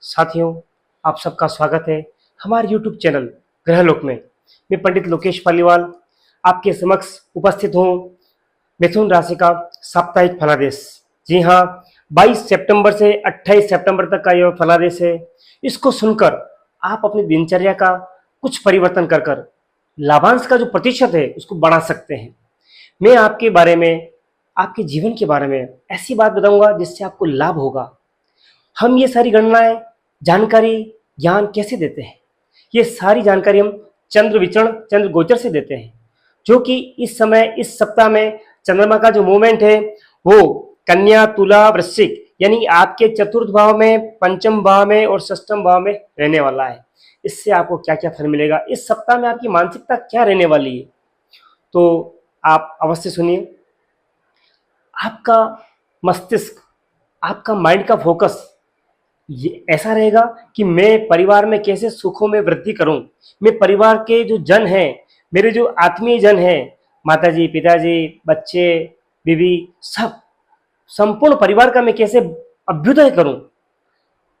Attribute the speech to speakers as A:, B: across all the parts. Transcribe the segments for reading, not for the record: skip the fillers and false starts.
A: साथियों, आप सबका स्वागत है हमारे YouTube चैनल ग्रहलोक में। मैं पंडित लोकेश पालीवाल आपके समक्ष उपस्थित हूँ मिथुन राशि का साप्ताहिक फलादेश। जी हाँ, 22 सितंबर से 28 सितंबर तक का यह फलादेश है। इसको सुनकर आप अपनी दिनचर्या का कुछ परिवर्तन कर कर लाभांश का जो प्रतिशत है उसको बढ़ा सकते हैं। मैं आपके बारे में, आपके जीवन के बारे में ऐसी बात बताऊंगा जिससे आपको लाभ होगा। हम ये सारी गणनाएं, जानकारी, ज्ञान कैसे देते हैं? ये सारी जानकारी हम चंद्र विचरण, चंद्र गोचर से देते हैं, जो कि इस समय, इस सप्ताह में चंद्रमा का जो मूवमेंट है वो कन्या, तुला, वृश्चिक यानी आपके चतुर्थ भाव में, पंचम भाव में और षष्ठम भाव में रहने वाला है। इससे आपको क्या क्या फल मिलेगा, इस सप्ताह में आपकी मानसिकता क्या रहने वाली है, तो आप अवश्य सुनिए। आपका मस्तिष्क, आपका माइंड का फोकस ये ऐसा रहेगा कि मैं परिवार में कैसे सुखों में वृद्धि करूं। मैं परिवार के जो जन हैं, मेरे जो आत्मीय जन हैं, माताजी, पिताजी, बच्चे, बीवी, सब संपूर्ण परिवार का मैं कैसे अभ्युदय करूं,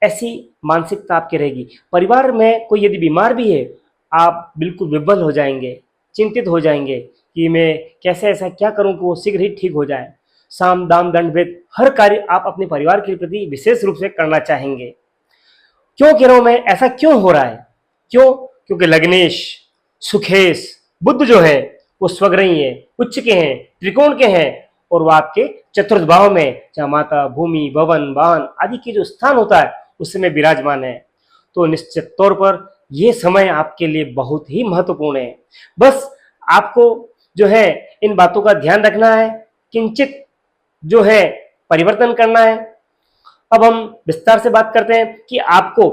A: ऐसी मानसिकता आपकी रहेगी। परिवार में कोई यदि बीमार भी है, आप बिल्कुल विह्वल हो जाएंगे, चिंतित हो जाएंगे कि मैं कैसे ऐसा क्या करूं कि वो शीघ्र ही ठीक हो जाए। साम दाम दंड भेद हर कार्य आप अपने परिवार के प्रति विशेष रूप से करना चाहेंगे। क्यों कह रहा हूं मैं, ऐसा क्यों हो रहा है? क्यों? क्योंकि लग्नेश, सुखेश, बुध जो है वो स्वग्रही है, उच्च के हैं, त्रिकोण के हैं और वो आपके चतुर्थ भाव में, जहां माता, भूमि, भवन, वाहन आदि के जो स्थान होता है उसमें विराजमान है। तो निश्चित तौर पर यह समय आपके लिए बहुत ही महत्वपूर्ण है। बस आपको जो है इन बातों का ध्यान रखना है, किंचित जो है परिवर्तन करना है। अब हम विस्तार से बात करते हैं कि आपको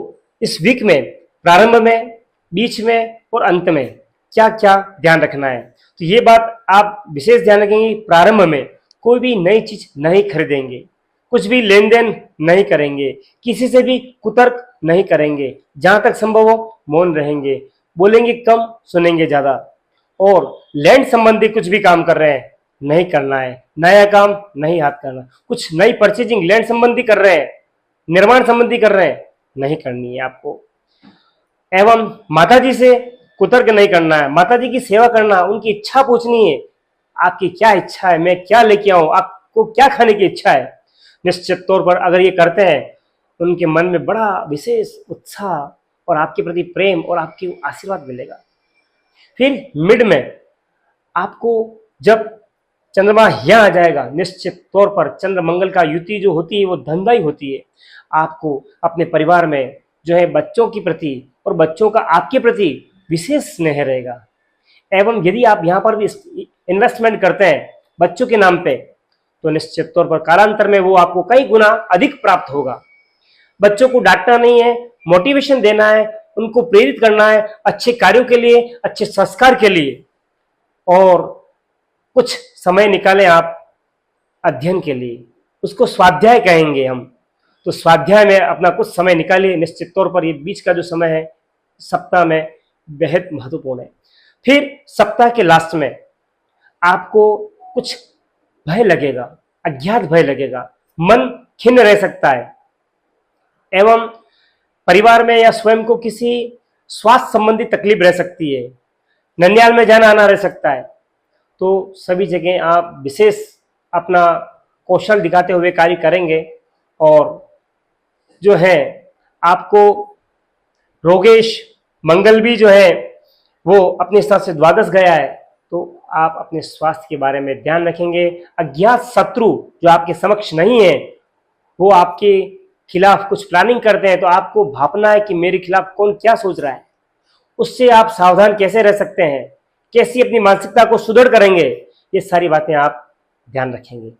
A: इस वीक में प्रारंभ में, बीच में और अंत में क्या क्या ध्यान रखना है। तो ये बात आप विशेष ध्यान रखेंगे। प्रारंभ में कोई भी नई चीज नहीं खरीदेंगे, कुछ भी लेन देन नहीं करेंगे, किसी से भी कुतर्क नहीं करेंगे, जहां तक संभव हो मौन रहेंगे, बोलेंगे कम, सुनेंगे ज्यादा। और लैंड संबंधी कुछ भी काम कर रहे हैं नहीं करना है, नया काम नहीं हाथ करना। कुछ नई परचेजिंग लैंड संबंधी कर रहे हैं, निर्माण संबंधी कर रहे हैं, नहीं करनी है आपको। एवं माताजी से कुतर्क नहीं करना है, माताजी की सेवा करना, उनकी इच्छा पूछनी है, आपकी क्या इच्छा है, मैं क्या लेके आऊं, आपको क्या खाने की इच्छा है। निश्चित तौर पर अगर ये करते हैं, उनके मन में बड़ा विशेष उत्साह और आपके प्रति प्रेम और आपकी आशीर्वाद मिलेगा। फिर मिड में आपको जब चंद्रमा यहाँ आ जाएगा, निश्चित तौर पर चंद्र मंगल का युति जो होती है वो धनदायी होती है। आपको अपने परिवार में जो है बच्चों के प्रति और बच्चों का आपके प्रति विशेष स्नेह रहेगा। एवं यदि आप यहाँ पर भी इन्वेस्टमेंट करते हैं बच्चों के नाम पे, तो निश्चित तौर पर कालांतर में वो आपको कई गुना अधिक प्राप्त होगा। बच्चों को डांटना नहीं है, मोटिवेशन देना है, उनको प्रेरित करना है अच्छे कार्यों के लिए, अच्छे संस्कार के लिए। और कुछ समय निकालें आप अध्ययन के लिए, उसको स्वाध्याय कहेंगे हम। तो स्वाध्याय में अपना कुछ समय निकालिए। निश्चित तौर पर ये बीच का जो समय है सप्ताह में बेहद महत्वपूर्ण है। फिर सप्ताह के लास्ट में आपको कुछ भय लगेगा, अज्ञात भय लगेगा, मन खिन्न रह सकता है। एवं परिवार में या स्वयं को किसी स्वास्थ्य संबंधी तकलीफ रह सकती है, ननियाल में जाना आना रह सकता है। तो सभी जगह आप विशेष अपना कौशल दिखाते हुए कार्य करेंगे। और जो है आपको रोगेश मंगल भी जो है वो अपने हिसाब से द्वादश गया है, तो आप अपने स्वास्थ्य के बारे में ध्यान रखेंगे। अज्ञात शत्रु जो आपके समक्ष नहीं है, वो आपके खिलाफ कुछ प्लानिंग करते हैं, तो आपको भापना है कि मेरे खिलाफ कौन क्या सोच रहा है। उससे आप सावधान कैसे रह सकते हैं, कैसी अपनी मानसिकता को सुदृढ़ करेंगे, ये सारी बातें आप ध्यान रखेंगे।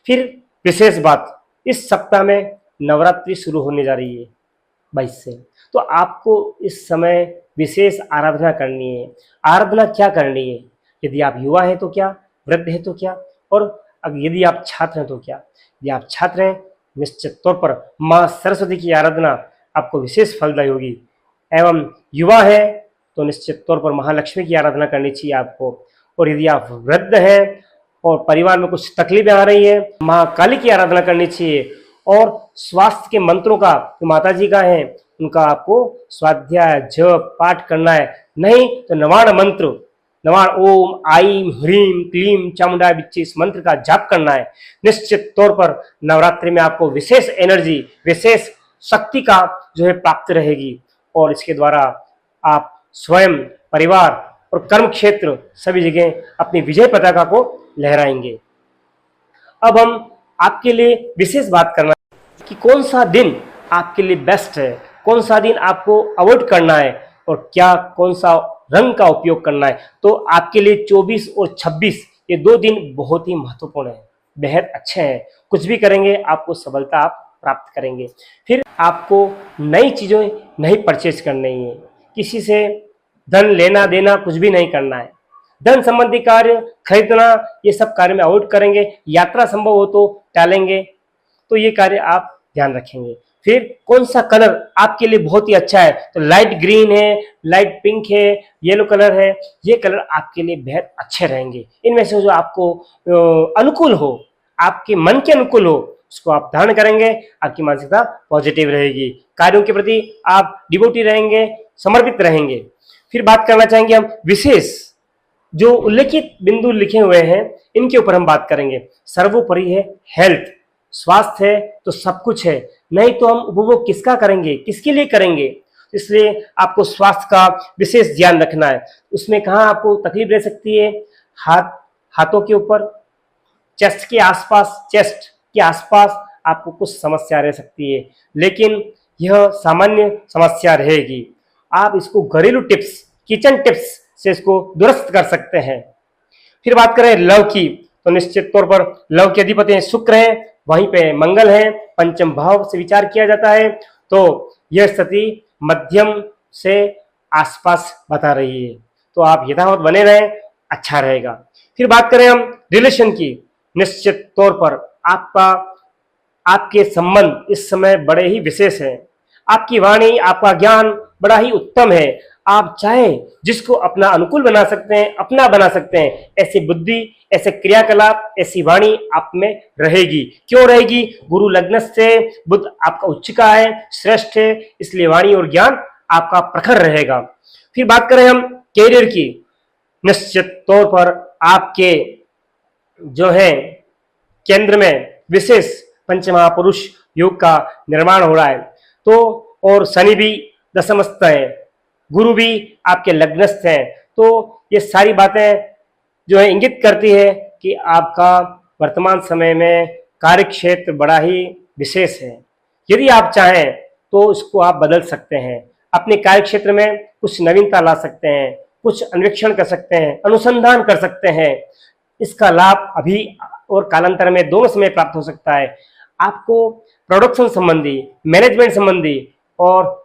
A: फिर विशेष बात, इस सप्ताह में नवरात्रि शुरू होने जा रही है 22 से, तो आपको इस समय विशेष आराधना करनी है। आराधना क्या करनी है? यदि आप युवा हैं तो क्या, वृद्ध हैं तो क्या, और यदि आप छात्र हैं तो क्या। यदि आप छात्र हैं, निश्चित तौर पर माँ सरस्वती की आराधना आपको विशेष फलदायी होगी। एवं युवा है तो निश्चित तौर पर महालक्ष्मी की आराधना करनी चाहिए आपको। और यदि आप वृद्ध हैं और परिवार में कुछ तकलीफें आ रही है, माँ काली की आराधना करनी चाहिए। और स्वास्थ्य के मंत्रों का जो माता जी का है उनका आपको स्वाध्याय जप पाठ करना है। नहीं तो नवाण मंत्र, नवाण ओम आईम ह्रीम क्लीम चामुंडा बिच्ची इस मंत्र का जाप करना है। निश्चित तौर पर नवरात्रि में आपको विशेष एनर्जी, विशेष शक्ति का जो है प्राप्त रहेगी और इसके द्वारा आप स्वयं, परिवार और कर्म क्षेत्र सभी जगह अपनी विजय पताका को लहराएंगे। अब हम आपके लिए विशेष बात करना है कि कौन सा दिन आपके लिए बेस्ट है, कौन सा दिन आपको अवॉइड करना है और क्या कौन सा रंग का उपयोग करना है। तो आपके लिए 24 और 26 ये 2 दिन बहुत ही महत्वपूर्ण है, बेहद अच्छे हैं। कुछ भी करेंगे आपको सफलता आप प्राप्त करेंगे। फिर आपको नई चीज़ें नहीं परचेज करनी है, किसी से धन लेना देना कुछ भी नहीं करना है। धन संबंधी कार्य खरीदना ये सब कार्य में अवॉइड करेंगे। यात्रा संभव हो तो टालेंगे, तो ये कार्य आप ध्यान रखेंगे। फिर कौन सा कलर आपके लिए बहुत ही अच्छा है, तो लाइट ग्रीन है, लाइट पिंक है, येलो कलर है, ये कलर आपके लिए बेहद अच्छे रहेंगे। इनमें से जो आपको अनुकूल हो, आपके मन के अनुकूल हो, उसको आप धारण करेंगे। आपकी मानसिकता पॉजिटिव रहेगी, कार्यों के प्रति आप डिवोटी रहेंगे, समर्पित रहेंगे। फिर बात करना चाहेंगे हम विशेष जो उल्लेखित बिंदु लिखे हुए हैं इनके ऊपर हम बात करेंगे। सर्वोपरि है हेल्थ, स्वास्थ्य है तो सब कुछ है, नहीं तो हम उपभोग किसका करेंगे, किसके लिए करेंगे। इसलिए आपको स्वास्थ्य का विशेष ध्यान रखना है। उसमें कहाँ आपको तकलीफ रह सकती है, हाथों के ऊपर, चेस्ट के आसपास आपको कुछ समस्या रह सकती है, लेकिन यह सामान्य समस्या रहेगी। आप इसको घरेलू टिप्स, किचन टिप्स से इसको दुरुस्त कर सकते हैं। फिर बात करें लव की, तो निश्चित तौर पर लव के अधिपति हैं शुक्र है, वहीं पे मंगल है, पंचम भाव से विचार किया जाता है, तो यह स्थिति मध्यम से आसपास बता रही है, तो आप यथावत बने रहें, अच्छा रहेगा। फिर बात करें हम रिलेशन की, निश्चित तौर पर आपके संबंध इस समय बड़े ही विशेष हैं। आपकी वाणी, आपका ज्ञान बड़ा ही उत्तम है। आप चाहे जिसको अपना अनुकूल बना सकते हैं, अपना बना सकते हैं। ऐसी बुद्धि, ऐसे क्रियाकलाप, ऐसी वाणी आप में रहेगी। क्यों रहेगी? गुरु लग्न से बुध आपका उच्च का है, श्रेष्ठ है, इसलिए वाणी और ज्ञान आपका प्रखर रहेगा। फिर बात करें हम कैरियर की, निश्चित तौर पर आपके जो है केंद्र में विशेष पंचमहापुरुष योग का निर्माण हो रहा है, तो और शनि भी दशमस्थ है, गुरु भी आपके लग्नस्थ हैं, तो ये सारी बातें जो है इंगित करती है कि आपका वर्तमान समय में कार्य क्षेत्र बड़ा ही विशेष है। यदि आप चाहें तो इसको आप बदल सकते हैं, अपने कार्य क्षेत्र में कुछ नवीनता ला सकते हैं, कुछ अन्वेषण कर सकते हैं, अनुसंधान कर सकते हैं। इसका लाभ अभी और कालांतर में दोनों समय प्राप्त हो सकता है। आपको प्रोडक्शन संबंधी, मैनेजमेंट संबंधी और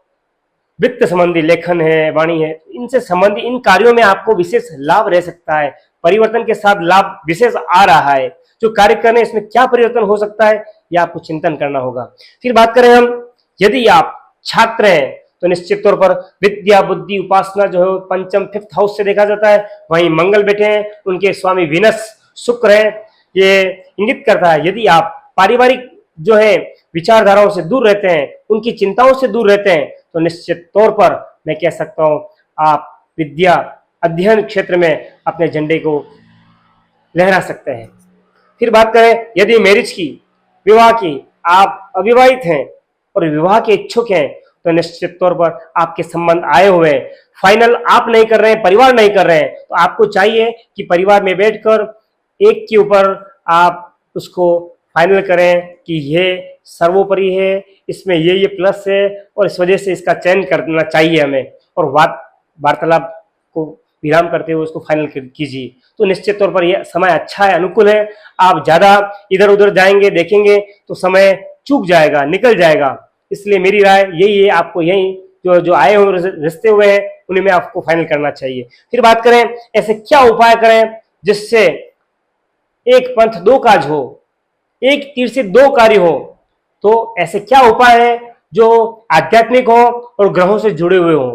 A: वित्त संबंधी, लेखन है, वाणी है, इनसे संबंधी इन कार्यों में आपको विशेष लाभ रह सकता है। परिवर्तन के साथ लाभ विशेष आ रहा है। जो कार्य करने इसमें क्या परिवर्तन हो सकता है, यह आपको चिंतन करना होगा। फिर बात करें हम, यदि आप छात्र हैं तो निश्चित तौर पर विद्या, बुद्धि, उपासना जो है पंचम 5th हाउस से देखा जाता है। वहीं मंगल बैठे हैं, उनके स्वामी विनस शुक्र है। ये इंगित करता है यदि आप पारिवारिक जो है विचारधाराओं से दूर रहते हैं, उनकी चिंताओं से दूर रहते हैं, तो निश्चित तौर पर मैं कह सकता हूं आप विद्या अध्ययन क्षेत्र में अपने झंडे को लहरा सकते हैं। फिर बात करें यदि मैरिज की, विवाह की, आप अविवाहित हैं और विवाह के इच्छुक हैं, तो निश्चित तौर पर आपके संबंध आए हुए हैं। फाइनल आप नहीं कर रहे हैं, परिवार नहीं कर रहे हैं, तो आपको चाहिए कि परिवार में बैठकर एक के ऊपर आप उसको फाइनल करें कि ये सर्वोपरि है, इसमें ये प्लस है और इस वजह से इसका चयन करना चाहिए हमें, और वार्तालाप को विराम करते हुए उसको फाइनल कीजिए। तो निश्चित तौर पर यह समय अच्छा है, अनुकूल है। आप ज्यादा इधर उधर जाएंगे, देखेंगे तो समय चूक जाएगा, निकल जाएगा। इसलिए मेरी राय यही है, आपको यही जो आए हुए रिश्ते हुए हैं उन्हें में आपको फाइनल करना चाहिए। फिर बात करें ऐसे क्या उपाय करें जिससे एक पंथ दो काज हो, एक तीर से दो कार्य हो। तो ऐसे क्या उपाय है जो आध्यात्मिक हो और ग्रहों से जुड़े हुए हो।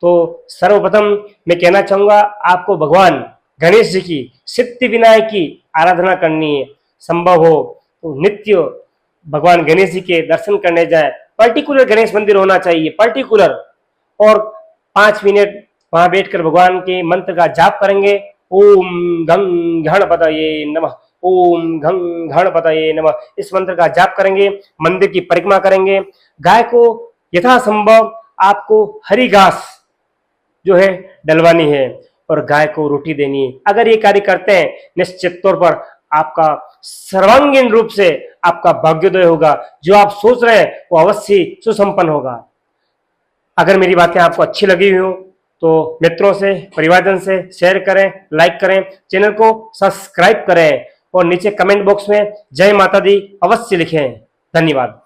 A: तो सर्वप्रथम मैं कहना चाहूंगा आपको भगवान गणेश जी की, सिद्धि विनायक की आराधना करनी है। संभव हो तो नित्य भगवान गणेश जी के दर्शन करने जाएं, पर्टिकुलर गणेश मंदिर होना चाहिए, पर्टिकुलर, और 5 मिनट वहां बैठकर भगवान के मंत्र का जाप करेंगे। ओम गं गणपतये नमः, ओम घं गणपतये नमः, इस मंत्र का जाप करेंगे, मंदिर की परिक्रमा करेंगे। गाय को यथासंभव आपको हरी घास जो है डलवानी है और गाय को रोटी देनी है। अगर ये कार्य करते हैं, निश्चित तौर पर आपका सर्वांगीण रूप से आपका भाग्योदय होगा। जो आप सोच रहे हैं वो अवश्य सुसंपन्न होगा। अगर मेरी बातें आपको अच्छी लगी हुई हो तो मित्रों से, परिवारजन से शेयर करें, लाइक करें, चैनल को सब्सक्राइब करें और नीचे कमेंट बॉक्स में जय माता दी अवश्य लिखें। धन्यवाद।